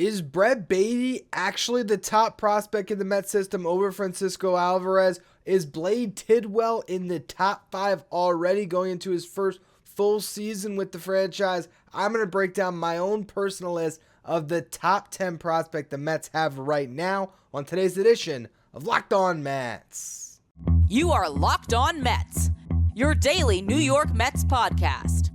Is Brett Baty actually the top prospect in the Mets system over Francisco Alvarez? Is Blade Tidwell in the top 5 already going into his first full season with the franchise? I'm going to break down my own personal list of the top 10 prospect the Mets have right now on today's edition of Locked On Mets. You are Locked On Mets, your daily New York Mets podcast.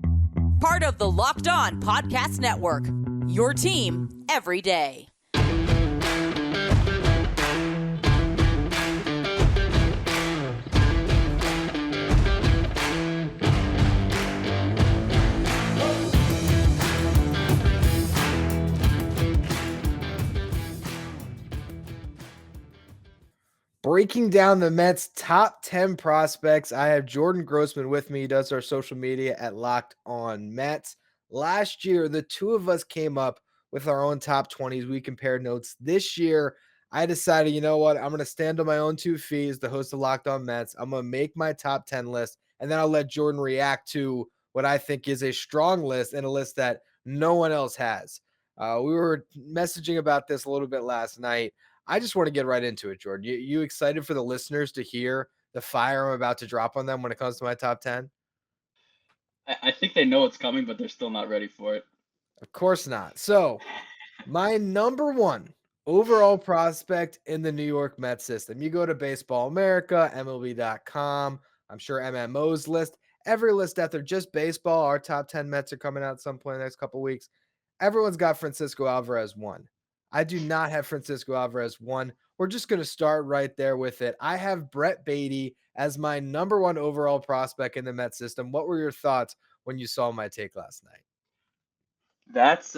Part of the Locked On Podcast Network, your team every day. Breaking down the Mets' top 10 prospects, I have Jordan Grossman with me. He does our social media at Locked On Mets. Last year, the two of us came up with our own top 20s. We compared notes. This year, I decided, you know what? I'm going to stand on my own 2 feet as the host of Locked On Mets. I'm going to make my top 10 list, and then I'll let Jordan react to what I think is a strong list and a list that no one else has. We were messaging about this a little bit last night. I just want to get right into it, Jordan. You excited for the listeners to hear the fire I'm about to drop on them when it comes to my top 10? I think they know it's coming, but they're still not ready for it. Of course not. So, my number 1 overall prospect in the New York Mets system. You go to Baseball America, MLB.com, I'm sure MMO's list, every list out there, just baseball. Our top 10 Mets are coming out at some point in the next couple weeks. Everyone's got Francisco Alvarez 1. I do not have Francisco Alvarez 1. We're just going to start right there with it. I have Brett Baty as my number 1 overall prospect in the Mets system. What were your thoughts when you saw my take last night? That's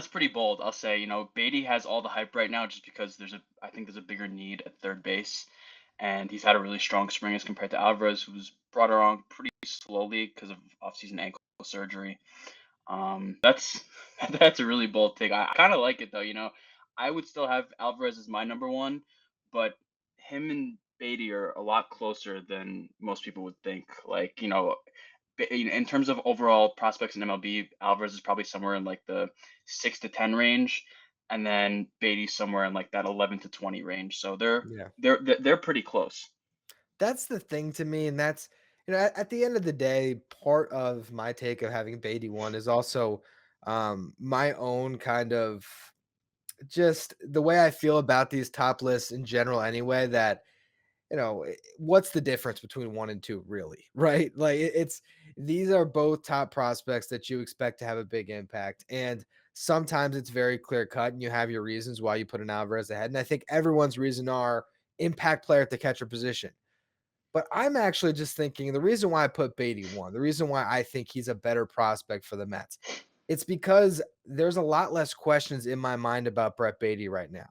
pretty bold. I'll say. Beatty has all the hype right now just because I think there's a bigger need at third base, and he's had a really strong spring as compared to Alvarez, who was brought around pretty slowly because of offseason ankle surgery. That's that's a really bold take. I kind of like it though. I would still have Alvarez as my number 1, but him and Beatty are a lot closer than most people would think. Like, in terms of overall prospects in MLB, Alvarez is probably somewhere in like the 6 to 10 range, and then Beatty's somewhere in like that 11 to 20 range. So they're pretty close. That's the thing to me, and that's at the end of the day, part of my take of having Beatty 1 is also my own kind of just the way I feel about these top lists in general anyway, that what's the difference between 1 and 2 really, right? Like it's these are both top prospects that you expect to have a big impact, and sometimes it's very clear cut and you have your reasons why you put an Alvarez ahead, and I think everyone's reason are impact player at the catcher position. But I'm actually just thinking the reason why I put Beatty 1, the reason why I think he's a better prospect for the Mets, it's because there's a lot less questions in my mind about Brett Baty right now.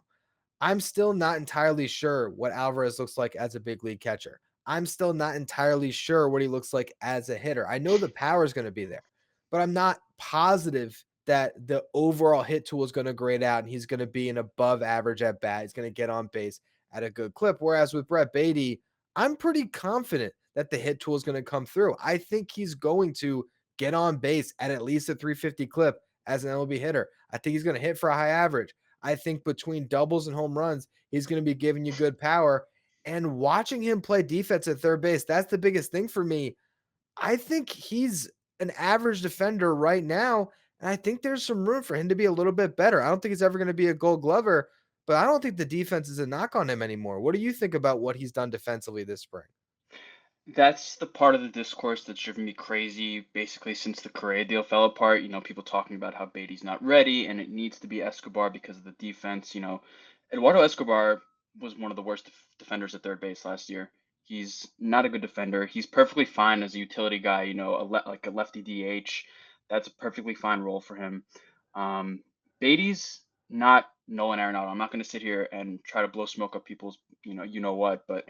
I'm still not entirely sure what Alvarez looks like as a big league catcher. I'm still not entirely sure what he looks like as a hitter. I know the power is going to be there, but I'm not positive that the overall hit tool is going to grade out and he's going to be an above average at bat. He's going to get on base at a good clip. Whereas with Brett Baty, I'm pretty confident that the hit tool is going to come through. I think he's going to get on base at least a 350 clip as an MLB hitter. I think he's going to hit for a high average. I think between doubles and home runs, he's going to be giving you good power. And watching him play defense at third base, that's the biggest thing for me. I think he's an average defender right now, and I think there's some room for him to be a little bit better. I don't think he's ever going to be a Gold Glover, but I don't think the defense is a knock on him anymore. What do you think about what he's done defensively this spring? That's the part of the discourse that's driven me crazy basically since the Correa deal fell apart. People talking about how Beatty's not ready and it needs to be Escobar because of the defense. Eduardo Escobar was one of the worst defenders at third base last year. He's not a good defender. He's perfectly fine as a utility guy, like a lefty DH. That's a perfectly fine role for him. Beatty's not Nolan Arenado. I'm not going to sit here and try to blow smoke up people's, what, but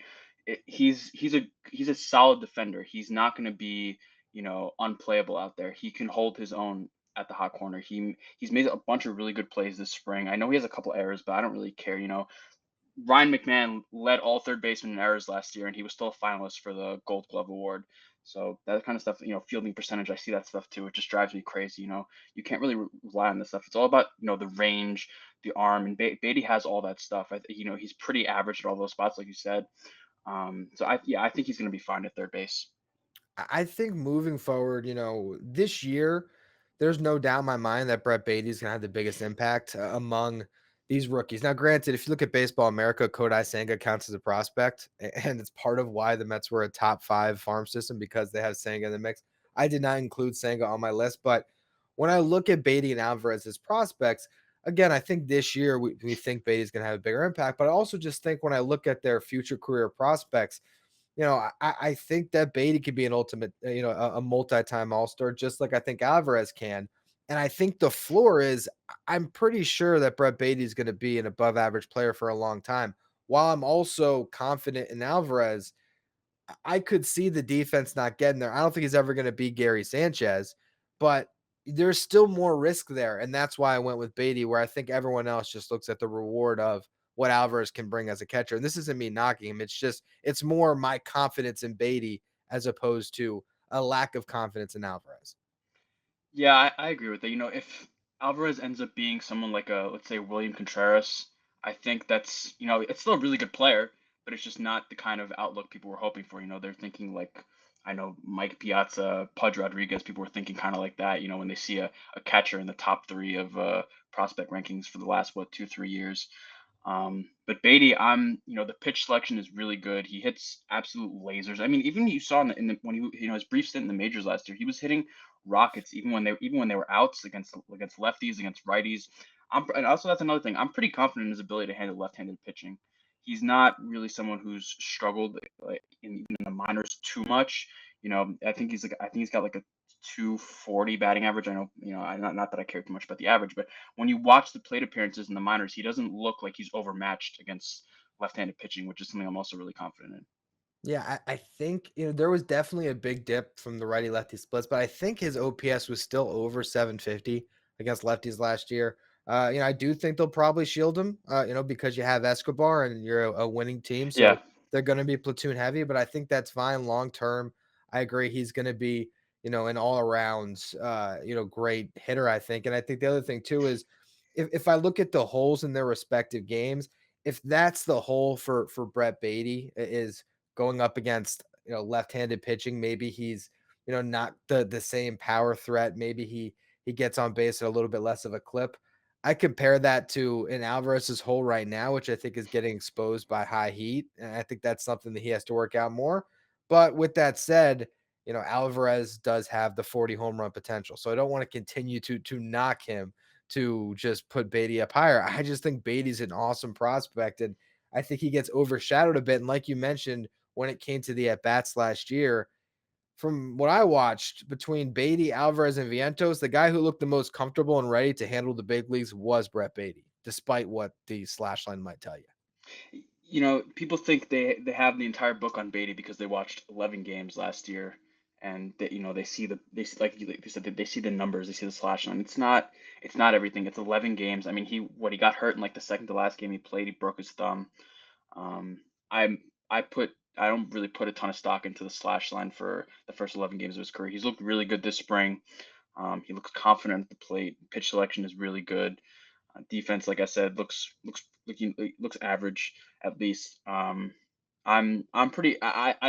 he's a solid defender. He's not going to be unplayable out there. He can hold his own at the hot corner. He's made a bunch of really good plays this spring. I know he has a couple errors, but I don't really care. Ryan McMahon led all third basemen in errors last year, and he was still a finalist for the Gold Glove award. So that kind of stuff, fielding percentage, I see that stuff too. It just drives me crazy. You can't really rely on this stuff. It's all about the range, the arm, and Beatty has all that stuff. He's pretty average at all those spots, like you said. So I think he's going to be fine at third base. I think moving forward, this year, there's no doubt in my mind that Brett Baty is going to have the biggest impact among these rookies. Now, granted, if you look at Baseball America, Kodai Senga counts as a prospect, and it's part of why the Mets were a top 5 farm system because they have Senga in the mix. I did not include Senga on my list, but when I look at Baty and Alvarez as prospects, again, I think this year we think Baty's going to have a bigger impact, but I also just think when I look at their future career prospects, I think that Baty could be an ultimate, a multi-time All-Star, just like I think Alvarez can. And I think the floor is, I'm pretty sure that Brett Baty is going to be an above average player for a long time. While I'm also confident in Alvarez, I could see the defense not getting there. I don't think he's ever going to be Gary Sanchez, but there's still more risk there. And that's why I went with Baty, where I think everyone else just looks at the reward of what Alvarez can bring as a catcher. And this isn't me knocking him. It's more my confidence in Baty as opposed to a lack of confidence in Alvarez. Yeah, I agree with that. If Alvarez ends up being someone like let's say William Contreras, I think that's, it's still a really good player, but it's just not the kind of outlook people were hoping for. They're thinking like, I know Mike Piazza, Pudge Rodriguez, people were thinking kind of like that, when they see a catcher in the top 3 of prospect rankings for the last, 2, 3 years. But Beatty, the pitch selection is really good. He hits absolute lasers. I mean, even you saw when he, his brief stint in the majors last year, he was hitting rockets even when they were outs against lefties, against righties. And also that's another thing. I'm pretty confident in his ability to handle left-handed pitching. He's not really someone who's struggled like even in the minors too much. I think he's got like a 240 batting average. I know, not that I care too much about the average, but when you watch the plate appearances in the minors, he doesn't look like he's overmatched against left-handed pitching, which is something I'm also really confident in. Yeah, I think there was definitely a big dip from the righty lefty splits, but I think his OPS was still over 750 against lefties last year. I do think they'll probably shield him, because you have Escobar and you're a winning team, Yeah. so they're going to be platoon heavy. But I think that's fine long term. I agree he's going to be, an all around, great hitter. I think, and I think the other thing too is if I look at the holes in their respective games, if that's the hole for Brett Baty is going up against left-handed pitching, maybe he's not the same power threat, maybe he gets on base at a little bit less of a clip. I compare that to in Alvarez's hole right now, which I think is getting exposed by high heat, and I think that's something that he has to work out more. But with that said, Alvarez does have the 40 home run potential, so I don't want to continue to knock him to just put Baty up higher. I just think Baty's an awesome prospect, and I think he gets overshadowed a bit. And like you mentioned, when it came to the at bats last year, from what I watched between Baty, Alvarez, and Vientos, the guy who looked the most comfortable and ready to handle the big leagues was Brett Baty, despite what the slash line might tell you. People think they have the entire book on Beatty because they watched 11 games last year, and they see like they said they see the numbers, they see the slash line. It's not everything. It's 11 games. I mean, he got hurt in like the second to last game he played. He broke his thumb. Um, I'm I don't really put a ton of stock into the slash line for the first 11 games of his career. He's looked really good this spring. He looks confident at the plate. Pitch selection is really good. Defense, like I said, looks average at least. I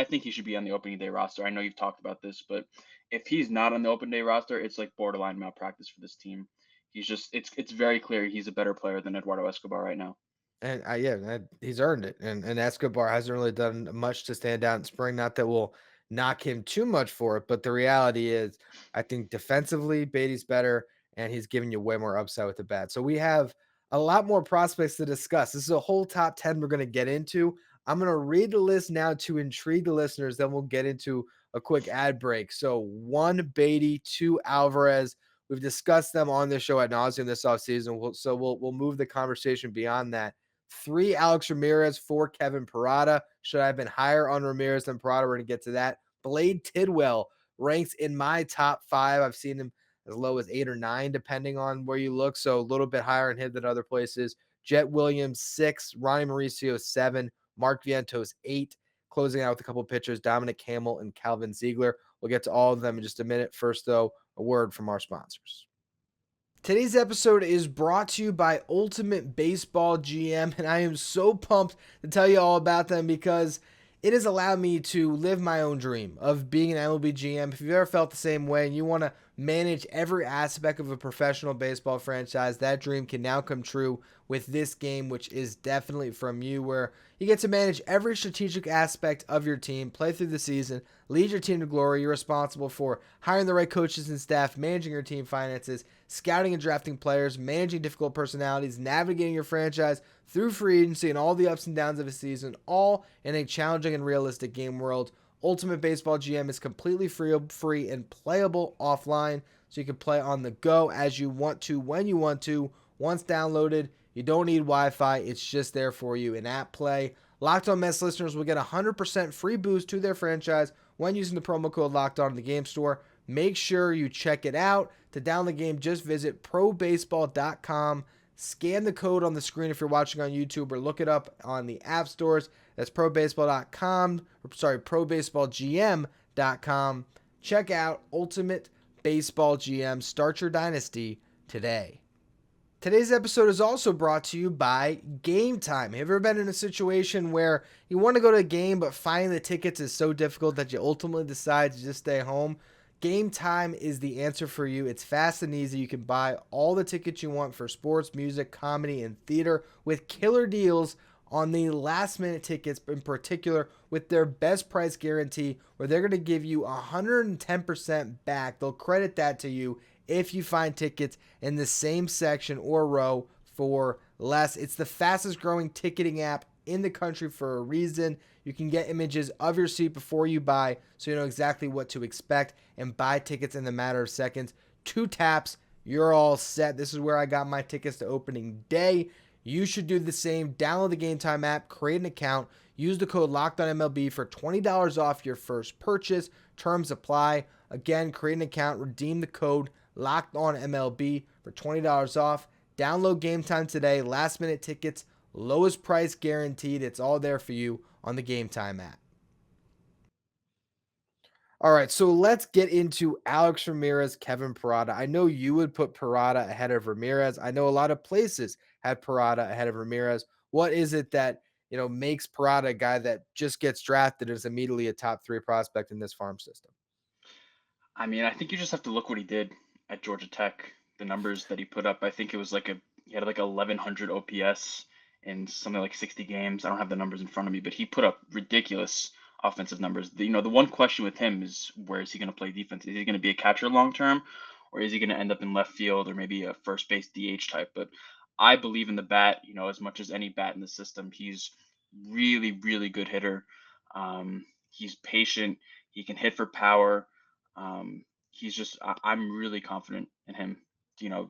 think he should be on the opening day roster. I know you've talked about this, but if he's not on the open day roster, it's like borderline malpractice for this team. It's very clear he's a better player than Eduardo Escobar right now. And he's earned it. And Escobar hasn't really done much to stand out in spring. Not that we'll knock him too much for it, but the reality is, I think defensively, Beatty's better, and he's giving you way more upside with the bat. So we have a lot more prospects to discuss. This is a whole top 10 we're going to get into. I'm going to read the list now to intrigue the listeners. Then we'll get into a quick ad break. So 1, Baty, 2, Alvarez. We've discussed them on the show ad nauseum this offseason. We'll move the conversation beyond that. 3, Alex Ramirez. 4, Kevin Parada. Should I have been higher on Ramirez than Parada? We're going to get to that. Blade Tidwell ranks in my top 5. I've seen him as low as 8 or 9, depending on where you look. So a little bit higher in hit than other places. Jet Williams, 6. Ronnie Mauricio, 7. Mark Vientos, 8. Closing out with a couple pitchers, Dominic Hamill and Calvin Ziegler. We'll get to all of them in just a minute. First, though, a word from our sponsors. Today's episode is brought to you by Ultimate Baseball GM, and I am so pumped to tell you all about them because it has allowed me to live my own dream of being an MLB GM. If you've ever felt the same way and you want to manage every aspect of a professional baseball franchise, that dream can now come true with this game, which is definitely from you, where you get to manage every strategic aspect of your team, play through the season, lead your team to glory. You're responsible for hiring the right coaches and staff, managing your team finances, scouting and drafting players, managing difficult personalities, navigating your franchise through free agency and all the ups and downs of a season, all in a challenging and realistic game world. Ultimate Baseball GM is completely free and playable offline, so you can play on the go as you want to, when you want to. Once downloaded, you don't need Wi-Fi. It's just there for you in app play. Locked On Mets listeners will get a 100% free boost to their franchise when using the promo code Locked On in the game store. Make sure you check it out. To download the game, just visit probaseball.com. Scan the code on the screen if you're watching on YouTube, or look it up on the app stores. That's probaseballgm.com. Check out Ultimate Baseball GM. Start your dynasty today. Today's episode is also brought to you by Gametime. Have you ever been in a situation where you want to go to a game, but finding the tickets is so difficult that you ultimately decide to just stay home? Gametime is the answer for you. It's fast and easy. You can buy all the tickets you want for sports, music, comedy, and theater with killer deals on the last minute tickets, in particular with their best price guarantee, where they're going to give you 110% back. They'll credit that to you if you find tickets in the same section or row for less. It's the fastest growing ticketing app in the country for a reason. You can get images of your seat before you buy, so you know exactly what to expect and buy tickets in a matter of seconds. 2 taps, you're all set. This is where I got my tickets to opening day. You should do the same. Download the Gametime app, create an account, use the code LOCKEDONMLB for $20 off your first purchase. Terms apply. Again, create an account, redeem the code LOCKEDONMLB for $20 off. Download Gametime today. Last minute tickets, lowest price guaranteed. It's all there for you on the Gametime app. All right, so let's get into Alex Ramirez, Kevin Parada. I know you would put Parada ahead of Ramirez. I know a lot of places had Parada ahead of Ramirez. What is it that, makes Parada a guy that just gets drafted and is immediately a top 3 prospect in this farm system? I mean, I think you just have to look what he did at Georgia Tech. The numbers that he put up, I think it was he had like 1100 OPS in something like 60 games. I don't have the numbers in front of me, but he put up ridiculous offensive numbers. The one question with him is, where is he going to play defense? Is he going to be a catcher long term, or is he going to end up in left field or maybe a first base DH type? But I believe in the bat, as much as any bat in the system. He's really, really good hitter. He's patient. He can hit for power. I'm really confident in him,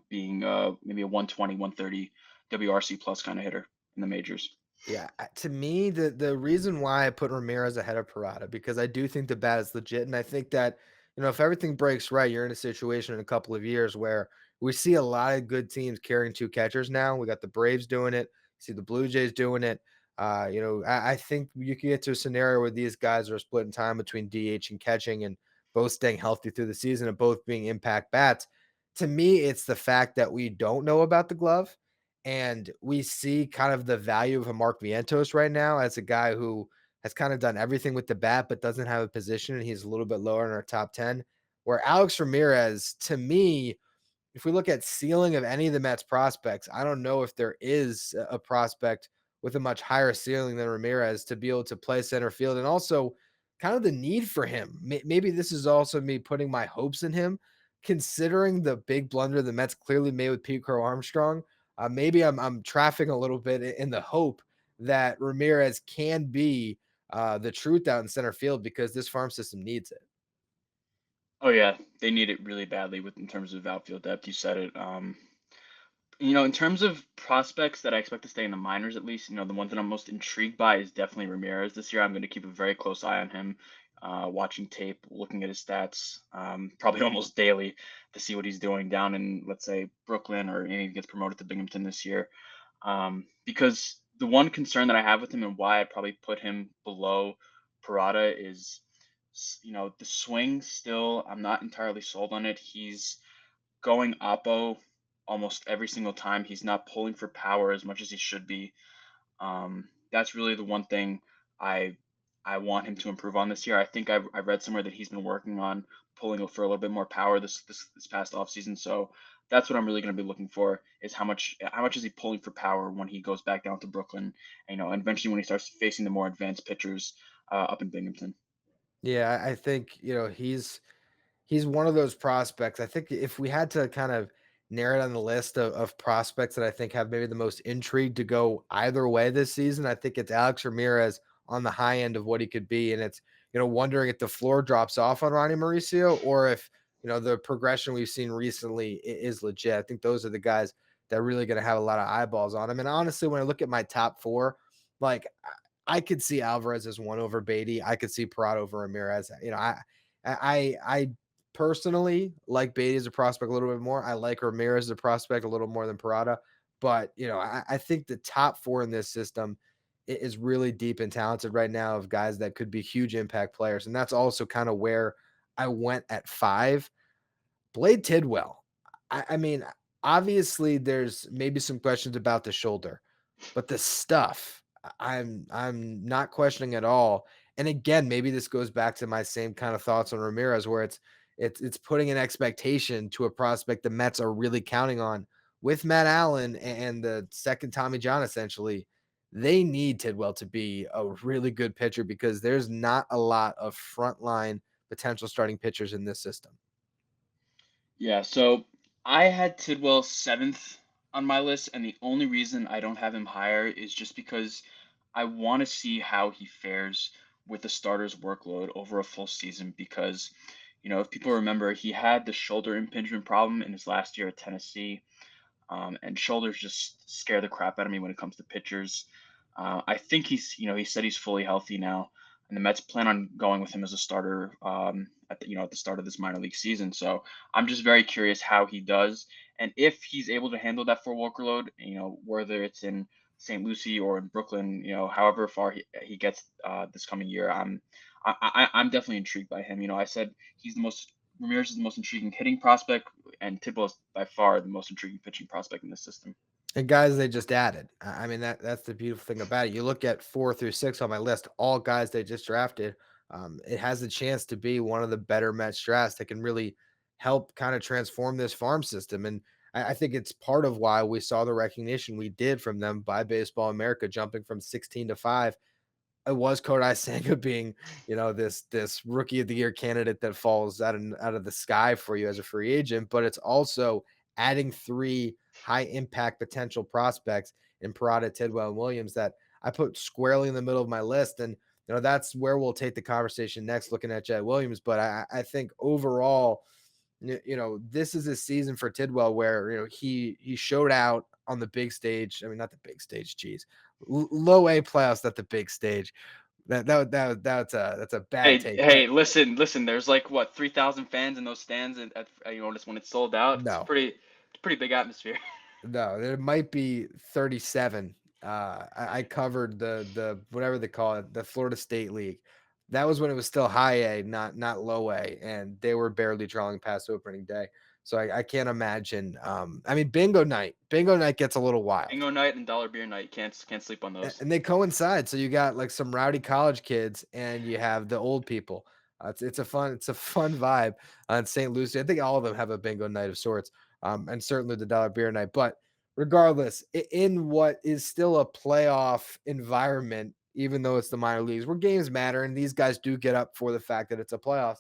being maybe a 120, 130 WRC plus kind of hitter in the majors. Yeah, to me, the reason why I put Ramirez ahead of Parada, because I do think the bat is legit, and I think that if everything breaks right, you're in a situation in a couple of years where we see a lot of good teams carrying 2 catchers now. We got the Braves doing it, see the Blue Jays doing it. I think you can get to a scenario where these guys are splitting time between DH and catching, and both staying healthy through the season and both being impact bats. To me, it's the fact that we don't know about the glove, and we see kind of the value of a Mark Vientos right now as a guy who has kind of done everything with the bat, but doesn't have a position. And he's a little bit lower in our top 10. Where Alex Ramirez, to me, if we look at ceiling of any of the Mets prospects, I don't know if there is a prospect with a much higher ceiling than Ramirez to be able to play center field. And also kind of the need for him. Maybe this is also me putting my hopes in him, considering the big blunder the Mets clearly made with Pete Crow Armstrong. Maybe I'm trafficking a little bit in the hope that Ramirez can be the truth out in center field, because this farm system needs it. Oh yeah, they need it really badly in terms of outfield depth. You said it. In terms of prospects that I expect to stay in the minors, at least, the ones that I'm most intrigued by is definitely Ramirez this year. I'm going to keep a very close eye on him, watching tape, looking at his stats, probably almost daily, to see what he's doing down in, let's say, Brooklyn, or maybe he gets promoted to Binghamton this year. Because the one concern that I have with him, and why I probably put him below Parada, is The swing still, I'm not entirely sold on it. He's going oppo almost every single time. He's not pulling for power as much as he should be. That's really the one thing I I want him to improve on this year. I think I read somewhere that he's been working on pulling for a little bit more power this past offseason. So that's what I'm really going to be looking for is how much is he pulling for power when he goes back down to Brooklyn, and eventually when he starts facing the more advanced pitchers up in Binghamton. Yeah, I think, he's one of those prospects. I think if we had to kind of narrow down the list of prospects that I think have maybe the most intrigue to go either way this season, I think it's Alex Ramirez on the high end of what he could be. And it's, wondering if the floor drops off on Ronnie Mauricio or if, the progression we've seen recently is legit. I think those are the guys that are really going to have a lot of eyeballs on him. And honestly, when I look at my top four, like I could see Alvarez as one over Beatty. I could see Parada over Ramirez. I personally like Beatty as a prospect a little bit more. I like Ramirez as a prospect a little more than Parada. But, I think the top four in this system is really deep and talented right now of guys that could be huge impact players. And that's also kind of where I went at five. Blade Tidwell. I mean, obviously there's maybe some questions about the shoulder, but the stuff I'm not questioning at all. And again, maybe this goes back to my same kind of thoughts on Ramirez, where it's putting an expectation to a prospect the Mets are really counting on with Matt Allen and the second Tommy John. Essentially, they need Tidwell to be a really good pitcher because there's not a lot of frontline potential starting pitchers in this system. Yeah, so I had Tidwell seventh on my list, and the only reason I don't have him higher is just because I want to see how he fares with the starter's workload over a full season. Because, if people remember, he had the shoulder impingement problem in his last year at Tennessee, and shoulders just scare the crap out of me when it comes to pitchers. I think he said he's fully healthy now, and the Mets plan on going with him as a starter at the start of this minor league season. So I'm just very curious how he does, and if he's able to handle that full workload. Whether it's in St. Lucie or in Brooklyn, however far he gets this coming year, I'm definitely intrigued by him. I said he's the most Ramirez is the most intriguing hitting prospect, and Tidwell is by far the most intriguing pitching prospect in this system. And guys they just added. I mean, that's the beautiful thing about it. You look at 4 through 6 on my list, all guys they just drafted. It has a chance to be one of the better Mets drafts that can really help kind of transform this farm system. And I think it's part of why we saw the recognition we did from them by Baseball America, jumping from 16 to 5. It was Kodai Senga being, this rookie of the year candidate that falls out of the sky for you as a free agent, but it's also adding three high impact potential prospects in Parada, Tidwell, and Williams that I put squarely in the middle of my list. And that's where we'll take the conversation next, looking at Jet Williams. But I think overall, this is a season for Tidwell where he showed out on the big stage. I mean, not the big stage, geez, low A playoffs, not the big stage. That's a bad Hey, take, but hey, listen. There's like what 3,000 fans in those stands just when it's sold out. It's no, pretty big atmosphere. no, there might be 37. I covered the whatever they call it, the Florida State League. That was when it was still high A, not low A, and they were barely drawing past opening day. So I can't imagine. I mean, bingo night gets a little wild. Bingo night and dollar beer night. Can't sleep on those. And they coincide. So you got like some rowdy college kids, and you have the old people. It's a fun vibe on St. Lucie. I think all of them have a bingo night of sorts, and certainly the dollar beer night. But regardless, in what is still a playoff environment, even though it's the minor leagues, where games matter, and these guys do get up for the fact that it's a playoffs,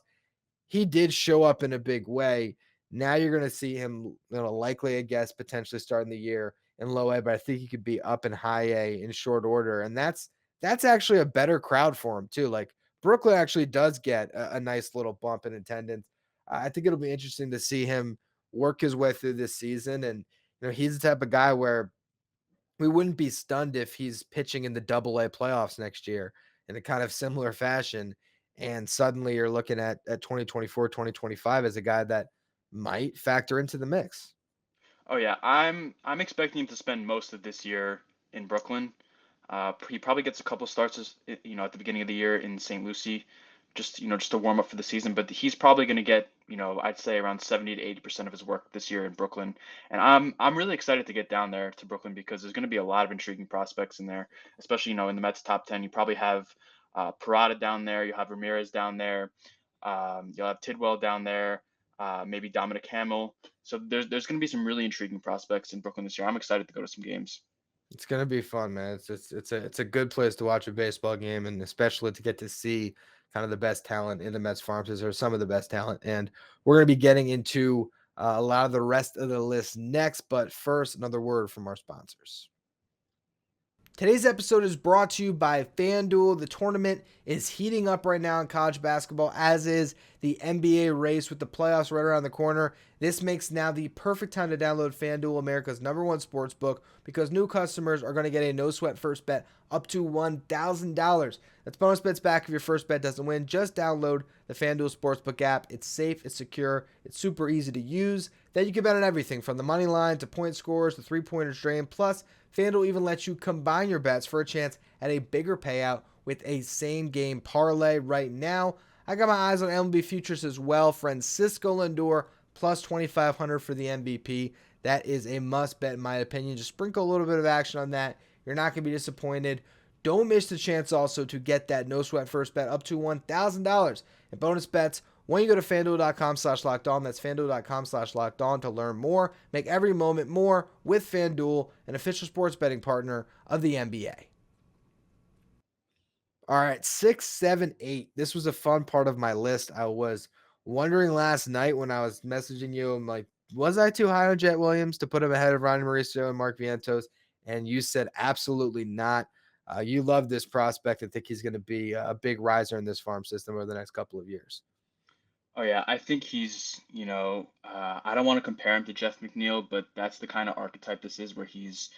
he did show up in a big way. Now you're going to see him, likely, I guess, potentially starting the year in low A, but I think he could be up in high A in short order. And that's actually a better crowd for him too. Like Brooklyn actually does get a nice little bump in attendance. I think it'll be interesting to see him work his way through this season. And, he's the type of guy where we wouldn't be stunned if he's pitching in the double A playoffs next year in a kind of similar fashion. And suddenly you're looking at 2024, 2025 as a guy that might factor into the mix. Oh yeah, I'm expecting him to spend most of this year in Brooklyn. He probably gets a couple starts, at the beginning of the year in St. Lucie, just to warm up for the season. But he's probably going to get, I'd say around 70 to 80% of his work this year in Brooklyn. And I'm really excited to get down there to Brooklyn because there's going to be a lot of intriguing prospects in there, especially in the Mets top 10. You probably have Parada down there. You have Ramirez down there. You'll have Tidwell down there. Maybe Dominic Hamill. So there's going to be some really intriguing prospects in Brooklyn this year. I'm excited to go to some games. It's gonna be fun, man. It's a good place to watch a baseball game, and especially to get to see kind of the best talent in the Mets farm system, or some of the best talent. And we're gonna be getting into a lot of the rest of the list next. But first, another word from our sponsors. Today's episode is brought to you by FanDuel. The tournament is heating up right now in college basketball, as is the NBA race with the playoffs right around the corner. This makes now the perfect time to download FanDuel, America's #1 sports book, because new customers are going to get a no-sweat first bet up to $1,000. That's bonus bets back if your first bet doesn't win. Just download the FanDuel Sportsbook app. It's safe, it's secure, it's super easy to use. Then you can bet on everything from the money line to point scores to three-pointers drain. Plus, FanDuel even lets you combine your bets for a chance at a bigger payout with a same-game parlay right now. I got my eyes on MLB futures as well. Francisco Lindor plus 2,500 for the MVP. That is a must bet in my opinion. Just sprinkle a little bit of action on that. You're not going to be disappointed. Don't miss the chance also to get that no sweat first bet up to $1,000 in bonus bets when you go to FanDuel.com/lockedon. That's FanDuel.com/lockedon to learn more. Make every moment more with FanDuel, an official sports betting partner of the NBA. All right, 6, 7, 8. This was a fun part of my list. I was wondering last night when I was messaging you, I'm like, was I too high on Jet Williams to put him ahead of Ronnie Mauricio and Mark Vientos? And you said absolutely not. You love this prospect. I think he's going to be a big riser in this farm system over the next couple of years. Oh yeah, I think he's, I don't want to compare him to Jeff McNeil, but that's the kind of archetype this is, where he's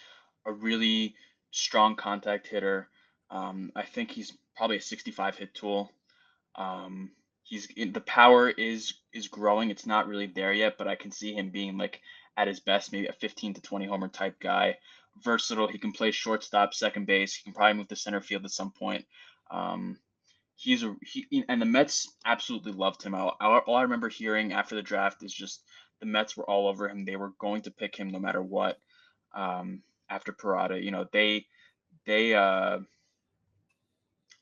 a really strong contact hitter. I think he's probably a 65 hit tool. Um, the power is growing. It's not really there yet, but I can see him being like at his best, maybe a 15 to 20 homer type guy. Versatile. He can play shortstop, second base. He can probably move to center field at some point. Um, and the Mets absolutely loved him. All I remember hearing after the draft is just the Mets were all over him. They were going to pick him no matter what. After Parada, they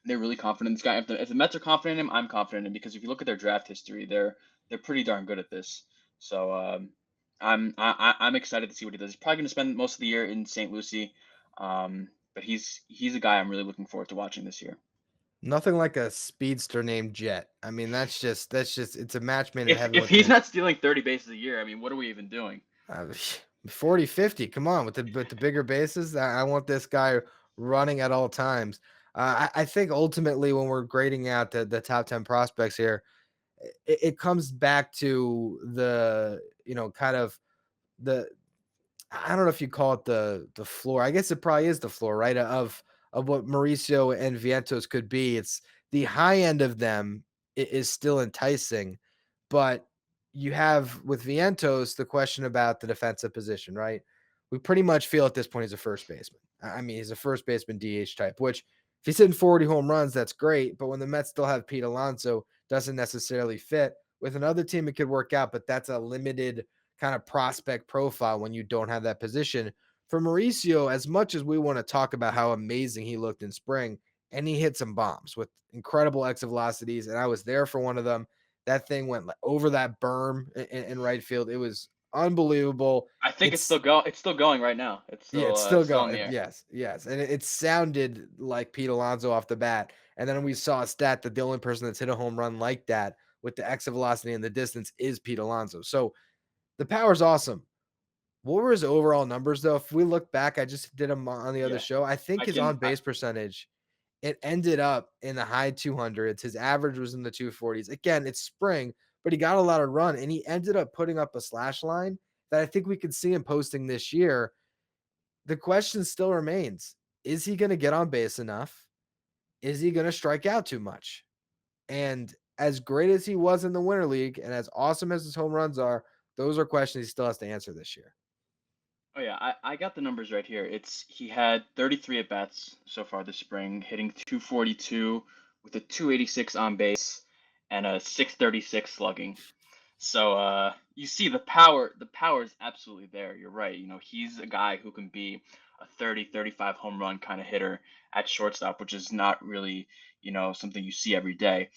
they're really confident in this guy. If the Mets are confident in him, I'm confident in him, because if you look at their draft history, they're pretty darn good at this. So I'm excited to see what he does. He's probably going to spend most of the year in St. Lucie, but he's a guy I'm really looking forward to watching this year. Nothing like a speedster named Jet. I mean, it's a match made in If heaven if with he's him. not stealing 30 bases a year, I mean, what are we even doing? Uh, 40, 50. Come on, with the bigger bases. I want this guy running at all times. I think ultimately when we're grading out the top 10 prospects here, it comes back to the, kind of the, I don't know if you call it the floor. I guess it probably is the floor, right? Of what Mauricio and Vientos could be. It's the high end of them is still enticing, but you have with Vientos the question about the defensive position, right? We pretty much feel at this point he's a first baseman. I mean, he's a first baseman DH type, which if he's hitting 40 home runs, that's great. But when the Mets still have Pete Alonso, doesn't necessarily fit. With another team, it could work out, but that's a limited kind of prospect profile when you don't have that position. For Mauricio, as much as we want to talk about how amazing he looked in spring, and he hit some bombs with incredible exit velocities, and I was there for one of them. That thing went over that berm in right field. It was unbelievable. I think it's still going right now. Yeah, it's still It's still in the going. air. Yes, yes. And it sounded like Pete Alonso off the bat. And then we saw a stat that the only person that's hit a home run like that with the exit velocity and the distance is Pete Alonso. So the power's awesome. What were his overall numbers, though? If we look back, I just did him on the other Yeah, show. I think I his can. on base percentage, it ended up in the high 200s. His average was in the 240s. Again, it's spring, but he got a lot of run, and he ended up putting up a slash line that I think we could see him posting this year. The question still remains, is he going to get on base enough? Is he going to strike out too much? And as great as he was in the Winter League and as awesome as his home runs are, those are questions he still has to answer this year. Oh yeah, I got the numbers right here. He had 33 at bats so far this spring, hitting 242 with a 286 on base. and a 636 slugging. So you see the power is absolutely there. You're right. He's a guy who can be a 30, 35 home run kind of hitter at shortstop, which is not really, something you see every day.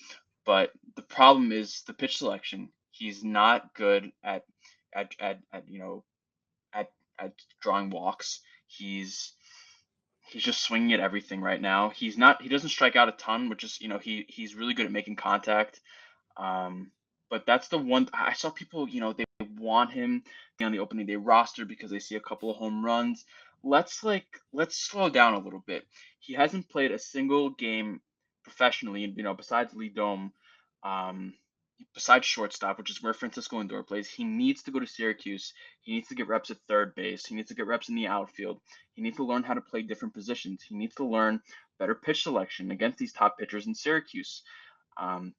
But the problem is the pitch selection. He's not good at at at drawing walks. He's just swinging at everything right now. He doesn't strike out a ton, which is, he's really good at making contact. But that's the one I saw people, they want him to be on the opening day roster because they see a couple of home runs. Let's slow down a little bit. He hasn't played a single game professionally, besides Lee Dome, um, besides shortstop, which is where Francisco Lindor plays. He needs to go to Syracuse. He needs to get reps at third base. He needs to get reps in the outfield. He needs to learn how to play different positions. He needs to learn better pitch selection against these top pitchers in Syracuse,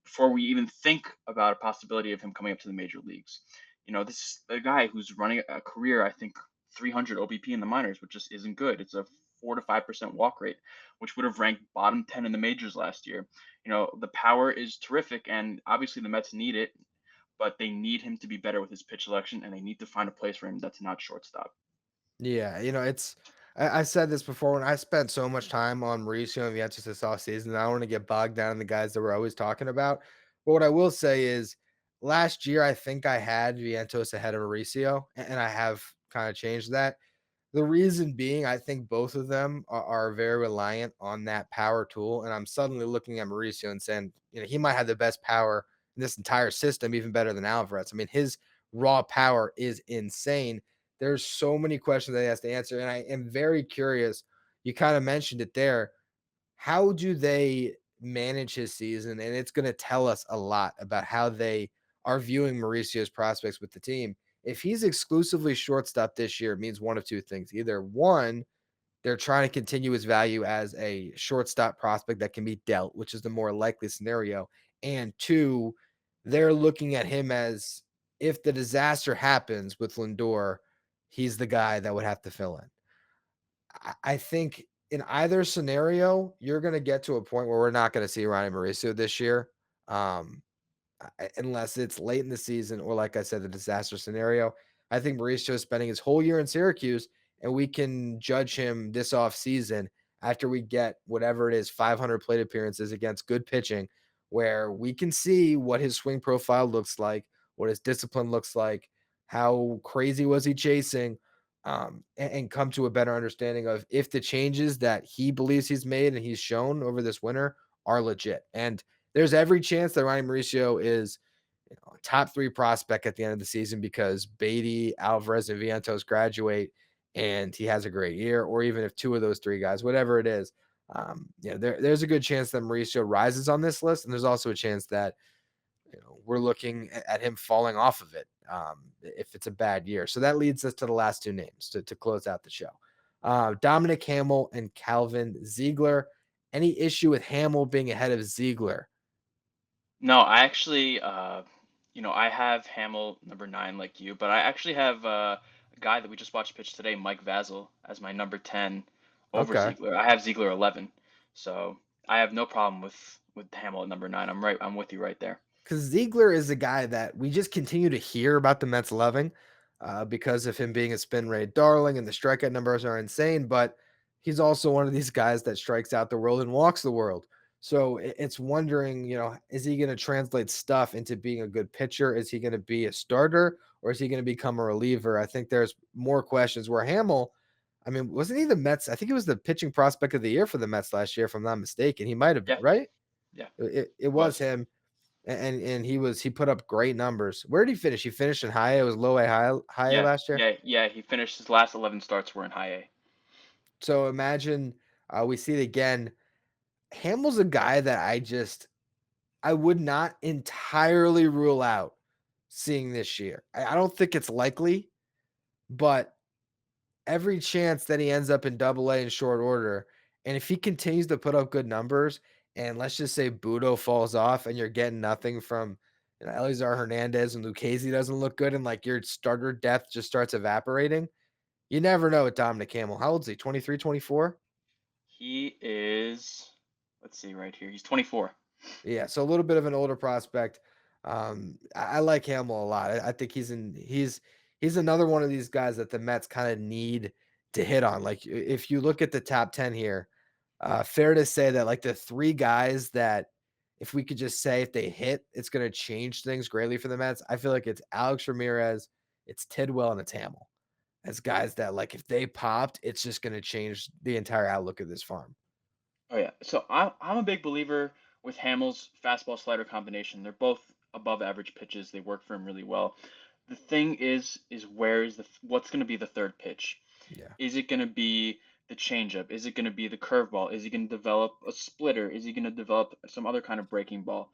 before we even think about a possibility of him coming up to the major leagues. This is a guy who's running a career, I think, 300 OBP in the minors, which just isn't good. It's a 4 to 5% walk rate, which would have ranked bottom 10 in the majors last year. The power is terrific, and obviously the Mets need it, but they need him to be better with his pitch selection, and they need to find a place for him that's not shortstop. Yeah, I said this before when I spent so much time on Mauricio and Vientos this offseason. I don't want to get bogged down in the guys that we're always talking about. But what I will say is last year I think I had Vientos ahead of Mauricio, and I have kind of changed that. The reason being, I think both of them are very reliant on that power tool. And I'm suddenly looking at Mauricio and saying, he might have the best power in this entire system, even better than Alvarez. I mean, his raw power is insane. There's so many questions that he has to answer. And I am very curious. You kind of mentioned it there. How do they manage his season? And it's going to tell us a lot about how they are viewing Mauricio's prospects with the team. If he's exclusively shortstop this year, it means one of two things. Either one, they're trying to continue his value as a shortstop prospect that can be dealt, which is the more likely scenario. And two, they're looking at him as if the disaster happens with Lindor, he's the guy that would have to fill in. I think in either scenario, you're going to get to a point where we're not going to see Ryan Mauricio this year. Unless it's late in the season or, like I said, the disaster scenario. I think Mauricio is spending his whole year in Syracuse, and we can judge him this off season after we get whatever it is, 500 plate appearances against good pitching, where we can see what his swing profile looks like, what his discipline looks like, how crazy was he chasing, and come to a better understanding of if the changes that he believes he's made and he's shown over this winter are legit. And there's every chance that Ryan Mauricio is a top 3 prospect at the end of the season because Baty, Alvarez, and Vientos graduate and he has a great year, or even if 2 of those 3 guys, whatever it is, there's a good chance that Mauricio rises on this list, and there's also a chance that we're looking at him falling off of it if it's a bad year. So that leads us to the last 2 names to close out the show. Dominic Hamill and Calvin Ziegler. Any issue with Hamill being ahead of Ziegler? No, I actually, I have Hamill number 9 like you, but I actually have a guy that we just watched pitch today, Mike Vasil, as my number 10 over Okay. Ziegler. I have Ziegler 11, so I have no problem with Hamill at number 9. I'm with you right there. Because Ziegler is a guy that we just continue to hear about the Mets loving because of him being a spin rate darling and the strikeout numbers are insane. But he's also one of these guys that strikes out the world and walks the world. So it's wondering, is he going to translate stuff into being a good pitcher? Is he going to be a starter or is he going to become a reliever? I think there's more questions where Hamill, I mean, wasn't he the Mets? I think he was the pitching prospect of the year for the Mets last year, if I'm not mistaken. He might have been, Yeah, right? yeah, It was was. him. And he put up great numbers. Where did he finish? He finished in high A. It was low A, high A Yeah, last year. yeah, yeah. He finished his last 11 starts were in high A. So imagine we see it again. Hamill's a guy that I would not entirely rule out seeing this year. I don't think it's likely, but every chance that he ends up in double A in short order. And if he continues to put up good numbers, and let's just say Budo falls off and you're getting nothing from Elizar Hernandez and Lucchesi doesn't look good and like your starter depth just starts evaporating, you never know with Dominic Hamill. How old is he? 23, 24? He is, let's see right here. He's 24. Yeah, so a little bit of an older prospect. I like Hamill a lot. I think he's another one of these guys that the Mets kind of need to hit on. Like if you look at the top 10 here, fair to say that like the three guys that if we could just say if they hit, it's going to change things greatly for the Mets. I feel like it's Alex Ramirez, it's Tidwell, and it's Hamill. As guys that like if they popped, it's just going to change the entire outlook of this farm. Oh yeah. So I'm a big believer with Hamill's fastball slider combination. They're both above average pitches. They work for him really well. The thing is where is what's going to be the third pitch? Yeah. Is it going to be the changeup? Is it going to be the curveball? Is he going to develop a splitter? Is he going to develop some other kind of breaking ball?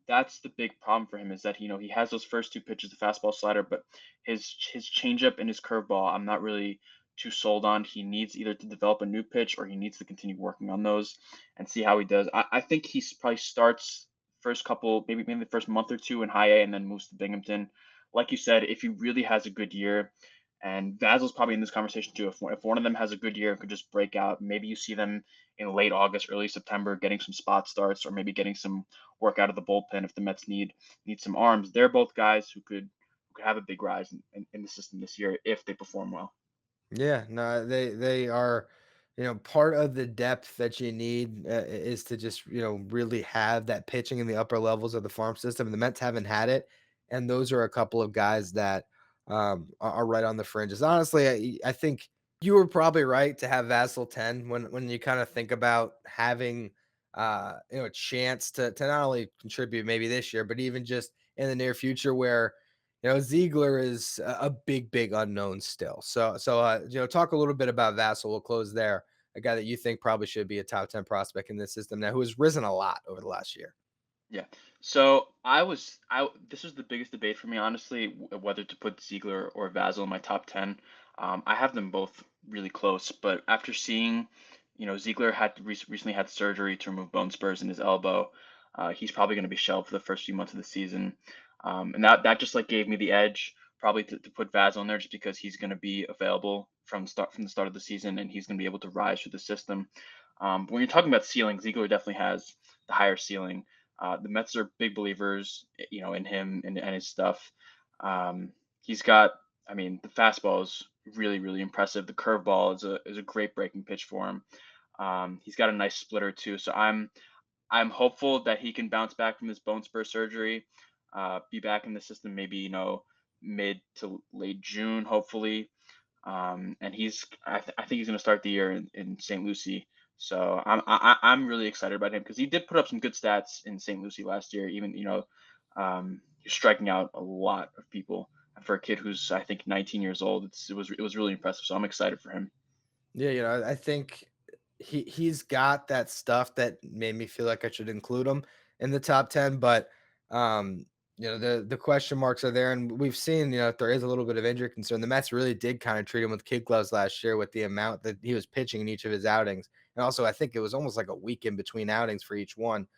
That's the big problem for him is that he has those first two pitches, the fastball slider, but his changeup and his curveball, I'm not really too sold on. He needs either to develop a new pitch or he needs to continue working on those and see how he does. I think he probably starts first couple, maybe the first month or two in high A and then moves to Binghamton. Like you said, if he really has a good year, and Vasil's probably in this conversation too. If one of them has a good year and could just break out, maybe you see them in late August, early September, getting some spot starts or maybe getting some work out of the bullpen if the Mets need some arms. They're both guys who could have a big rise in the system this year if they perform well. Yeah, no, they are, part of the depth that you need is to just, really have that pitching in the upper levels of the farm system. The Mets haven't had it, and those are a couple of guys that are right on the fringes. Honestly, I think you were probably right to have Vassell 10 when you kind of think about having a chance to not only contribute maybe this year, but even just in the near future where Ziegler is a big, big unknown still. So talk a little bit about Vassell. We'll close there. A guy that you think probably should be a top 10 prospect in this system now, who has risen a lot over the last year. Yeah. So I this was the biggest debate for me, honestly, whether to put Ziegler or Vasil in my top 10. I have them both really close, but after seeing, Ziegler recently had surgery to remove bone spurs in his elbow. He's probably going to be shelved for the first few months of the season. And that just like gave me the edge probably to put Vasil in there just because he's going to be available from the start of the season and he's going to be able to rise through the system. But when you're talking about ceiling, Ziegler definitely has the higher ceiling. The Mets are big believers, in him and his stuff. He's got, I mean, the fastball is really, really impressive. The curveball is a great breaking pitch for him. He's got a nice splitter too. So I'm hopeful that he can bounce back from this bone spur surgery, be back in the system maybe mid to late June, hopefully. And I think he's going to start the year in St. Lucie. So I'm really excited about him because he did put up some good stats in St. Lucie last year. Even he's striking out a lot of people. And for a kid who's I think 19 years old, it was really impressive. So I'm excited for him. Yeah, I think he's got that stuff that made me feel like I should include him in the top 10, but the question marks are there, and we've seen, if there is a little bit of injury concern, the Mets really did kind of treat him with kid gloves last year with the amount that he was pitching in each of his outings. And also I think it was almost like a week in between outings for each one.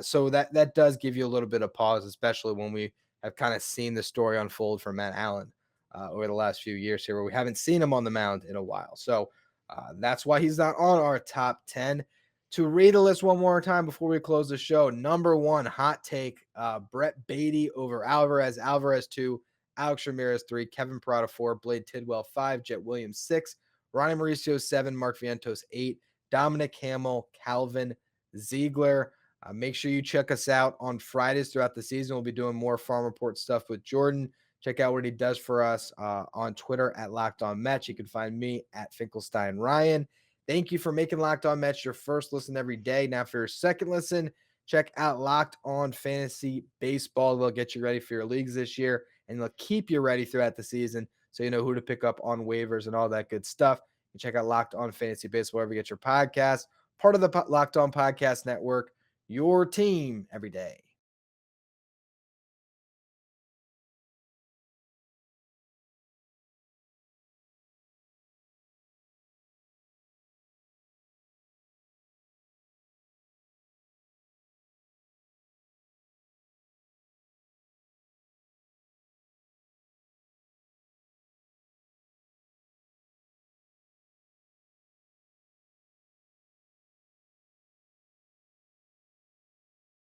So that does give you a little bit of pause, especially when we have kind of seen the story unfold for Matt Allen over the last few years here, where we haven't seen him on the mound in a while. So that's why he's not on our top 10. To read the list one more time before we close the show, number one hot take, Brett Baty over Alvarez. Alvarez 2, Alex Ramirez 3, Kevin Parada 4, Blade Tidwell 5, Jet Williams 6, Ronnie Mauricio 7, Mark Vientos 8, Dominic Hamill, Calvin Ziegler. Make sure you check us out on Fridays throughout the season. We'll be doing more Farm Report stuff with Jordan. Check out what he does for us on Twitter at Locked On Mets. You can find me at Finkelstein Ryan. Thank you for making Locked On Mets your first listen every day. Now, for your second listen, check out Locked On Fantasy Baseball. They'll get you ready for your leagues this year, and they'll keep you ready throughout the season so you know who to pick up on waivers and all that good stuff. You check out Locked On Fantasy Baseball wherever you get your podcast. Part of the Locked On Podcast Network, your team every day.